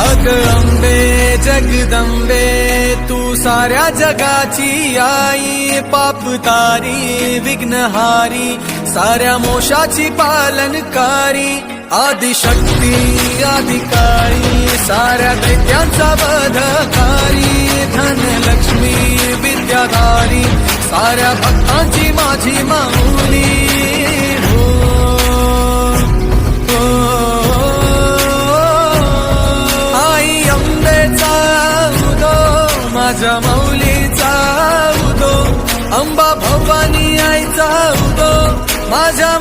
अग अंबे जगदंबे तू साऱ्या जगाची आई, पाप तारी विघ्नहारी साऱ्या मोशाची पालनकारी, आदिशक्ती अधिकारी साऱ्या दैत्यांचा वधकारी, धनलक्ष्मी विद्याधारी साऱ्या भक्तांची माझी माऊली। हो, हो, आई अंबेचा उदो माझ्या माऊलीचा उदो, अंबा भवानी आईचा उदो माझ्या